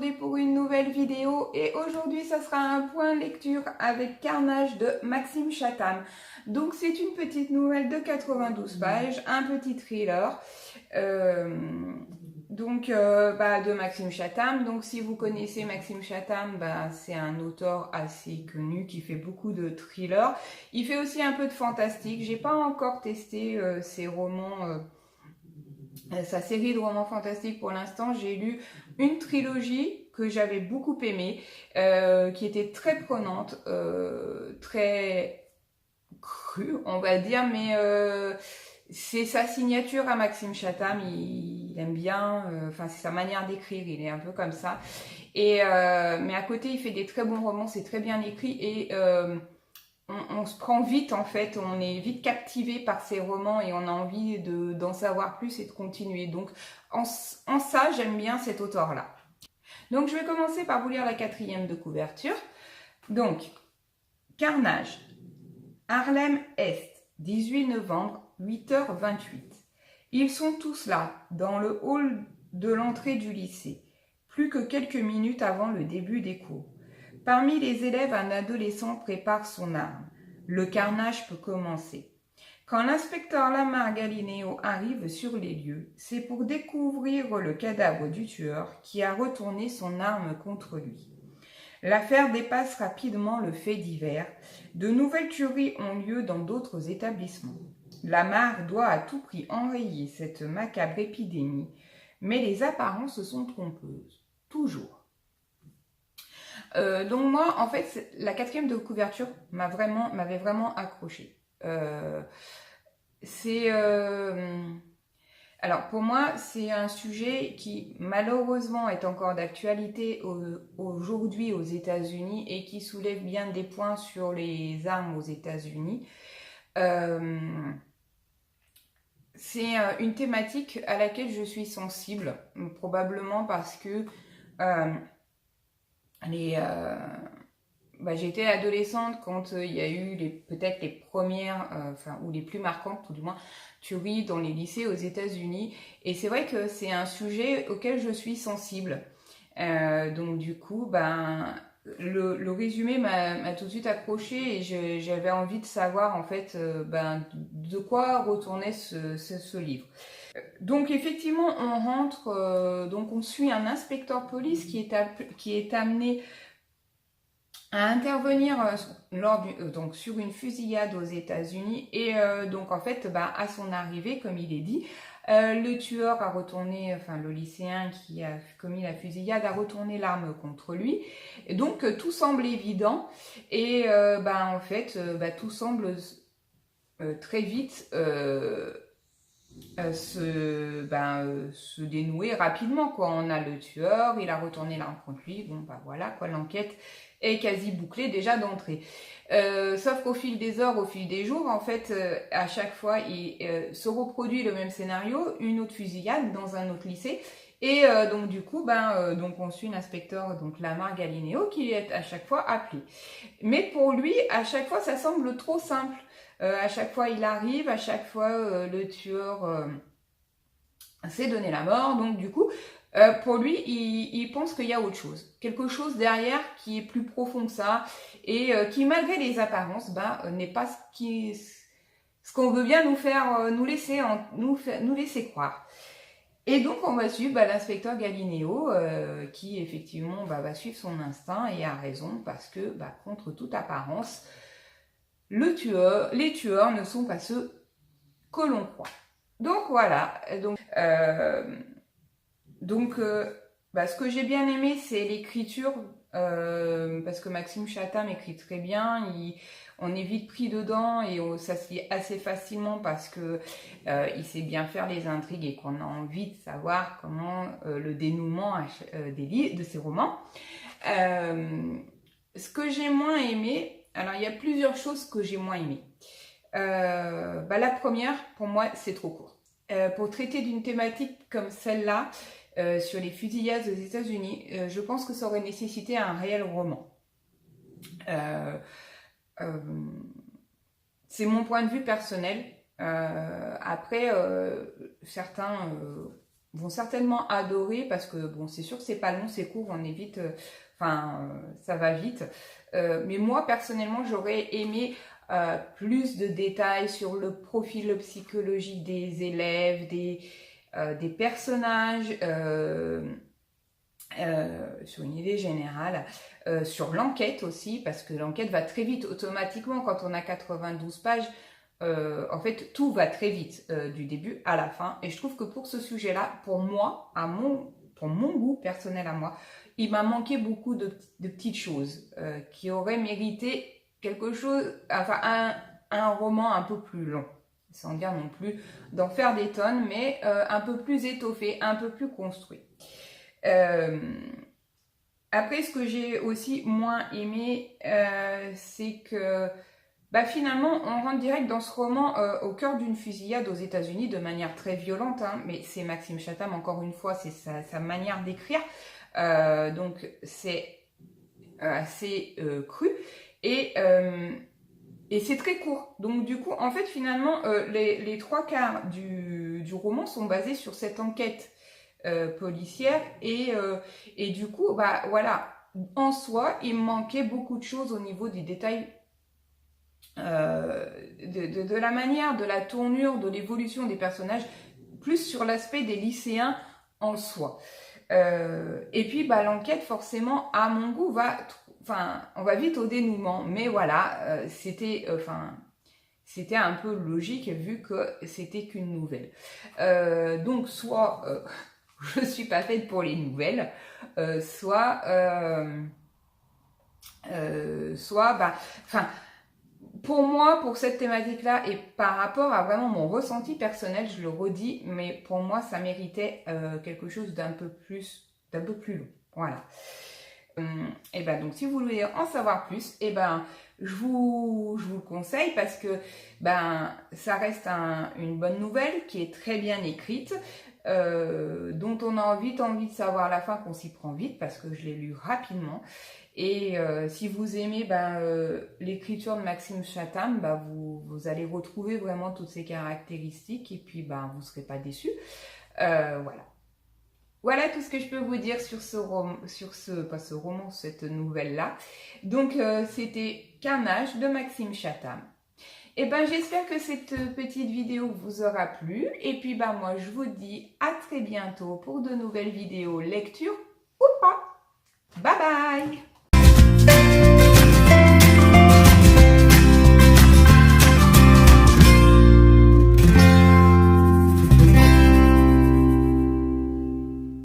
aujourd'hui pour une nouvelle vidéo et aujourd'hui ça sera un point lecture avec Carnage de Maxime Chatham. Donc c'est une petite nouvelle de 92 pages, un petit thriller de Maxime Chatham. Donc si vous connaissez Maxime Chatham, c'est un auteur assez connu qui fait beaucoup de thrillers. Il fait aussi un peu de fantastique. J'ai pas encore testé ses romans, sa série de romans fantastiques pour l'instant. J'ai lu une trilogie que j'avais beaucoup aimée, qui était très prenante, très crue, on va dire, mais c'est sa signature à Maxime Chatham. Il aime bien, c'est sa manière d'écrire, il est un peu comme ça. Mais à côté, il fait des très bons romans, c'est très bien écrit et on se prend vite en fait, on est vite captivé par ces romans et on a envie d'en savoir plus et de continuer. Donc en ça, j'aime bien cet auteur-là. Donc je vais commencer par vous lire la 4e de couverture. Donc, Carnage, Harlem Est, 18 novembre, 8h28. Ils sont tous là, dans le hall de l'entrée du lycée, plus que quelques minutes avant le début des cours. Parmi les élèves, un adolescent prépare son arme. Le carnage peut commencer. Quand l'inspecteur Lamar Gallineo arrive sur les lieux, c'est pour découvrir le cadavre du tueur qui a retourné son arme contre lui. L'affaire dépasse rapidement le fait divers. De nouvelles tueries ont lieu dans d'autres établissements. Lamar doit à tout prix enrayer cette macabre épidémie, mais les apparences sont trompeuses. Toujours. Donc moi, en fait, la 4e de couverture m'avait vraiment accroché. Alors pour moi, c'est un sujet qui malheureusement est encore d'actualité aujourd'hui aux États-Unis et qui soulève bien des points sur les armes aux États-Unis. C'est une thématique à laquelle je suis sensible, probablement parce que j'étais adolescente quand il y a eu peut-être les premières, ou les plus marquantes, tout du moins, tueries dans les lycées aux États-Unis. Et c'est vrai que c'est un sujet auquel je suis sensible. Donc du coup, le résumé m'a tout de suite accroché et j'avais envie de savoir en fait de quoi retournait ce livre. Donc effectivement, on rentre, donc on suit un inspecteur police qui est amené à intervenir donc sur une fusillade aux États-Unis et donc en fait à son arrivée, comme il est dit, le tueur a retourné, le lycéen qui a commis la fusillade a retourné l'arme contre lui. Et donc tout semble évident et en fait tout semble très vite se dénouer rapidement, quoi. On a le tueur, il a retourné l'arme contre lui, voilà quoi, l'enquête est quasi bouclée déjà d'entrée. Sauf qu'au fil des heures, au fil des jours, en fait, à chaque fois, il se reproduit le même scénario, une autre fusillade dans un autre lycée. Et donc du coup, donc on suit l'inspecteur, donc Lamar Gallineo, qui est à chaque fois appelé. Mais pour lui, à chaque fois, ça semble trop simple. À chaque fois, il arrive, à chaque fois, le tueur s'est donné la mort. Donc du coup, pour lui, il pense qu'il y a autre chose. Quelque chose derrière qui est plus profond que ça et qui, malgré les apparences, n'est pas ce qu'on veut bien nous laisser croire. Et donc, on va suivre l'inspecteur Gallineo qui, effectivement, va suivre son instinct et a raison parce que, contre toute apparence, les tueurs ne sont pas ceux que l'on croit. Donc, voilà. Donc, ce que j'ai bien aimé, c'est l'écriture, parce que Maxime Chatham écrit très bien, on est vite pris dedans et ça se lit assez facilement parce que il sait bien faire les intrigues et qu'on a envie de savoir comment le dénouement de ses romans. Ce que j'ai moins aimé, alors il y a plusieurs choses que j'ai moins aimé. La première, pour moi, c'est trop court. Pour traiter d'une thématique comme celle-là, sur les fusillades aux États-Unis, je pense que ça aurait nécessité un réel roman. C'est mon point de vue personnel. Après, certains vont certainement adorer parce que bon, c'est sûr que c'est pas long, c'est court, on est vite, ça va vite. Mais moi personnellement, j'aurais aimé plus de détails sur le profil psychologique des élèves, des personnages, sur une idée générale, sur l'enquête aussi, parce que l'enquête va très vite automatiquement quand on a 92 pages. En fait, tout va très vite du début à la fin. Et je trouve que pour ce sujet-là, pour moi, pour mon goût personnel à moi, il m'a manqué beaucoup de petites choses qui auraient mérité quelque chose, enfin un roman un peu plus long, sans dire non plus d'en faire des tonnes, mais un peu plus étoffé, un peu plus construit. Après, ce que j'ai aussi moins aimé, c'est que finalement, on rentre direct dans ce roman au cœur d'une fusillade aux États-Unis de manière très violente, hein, mais c'est Maxime Chatham, encore une fois, c'est sa manière d'écrire, donc c'est assez cru et c'est très court. Donc du coup, en fait, finalement, les trois quarts du roman sont basés sur cette enquête policière et du coup, voilà, en soi, il me manquait beaucoup de choses au niveau des détails. De la manière, de la tournure, de l'évolution des personnages, plus sur l'aspect des lycéens en soi. Et puis l'enquête, forcément, à mon goût, on va vite au dénouement, mais voilà, c'était un peu logique vu que c'était qu'une nouvelle. Donc, soit je suis pas faite pour les nouvelles, soit pour moi, pour cette thématique-là, et par rapport à vraiment mon ressenti personnel, je le redis, mais pour moi, ça méritait quelque chose d'un peu plus long. Voilà. Et donc, si vous voulez en savoir plus, je vous le conseille parce que ça reste une bonne nouvelle qui est très bien écrite, dont on a vite envie de savoir la fin, qu'on s'y prend vite parce que je l'ai lu rapidement. Et si vous aimez l'écriture de Maxime Chatham, vous allez retrouver vraiment toutes ces caractéristiques et puis vous ne serez pas déçus. Voilà. Voilà tout ce que je peux vous dire sur cette nouvelle-là. Donc, c'était Carnage de Maxime Chatham. Et j'espère que cette petite vidéo vous aura plu. Et puis, moi, je vous dis à très bientôt pour de nouvelles vidéos lecture ou pas. Bye bye!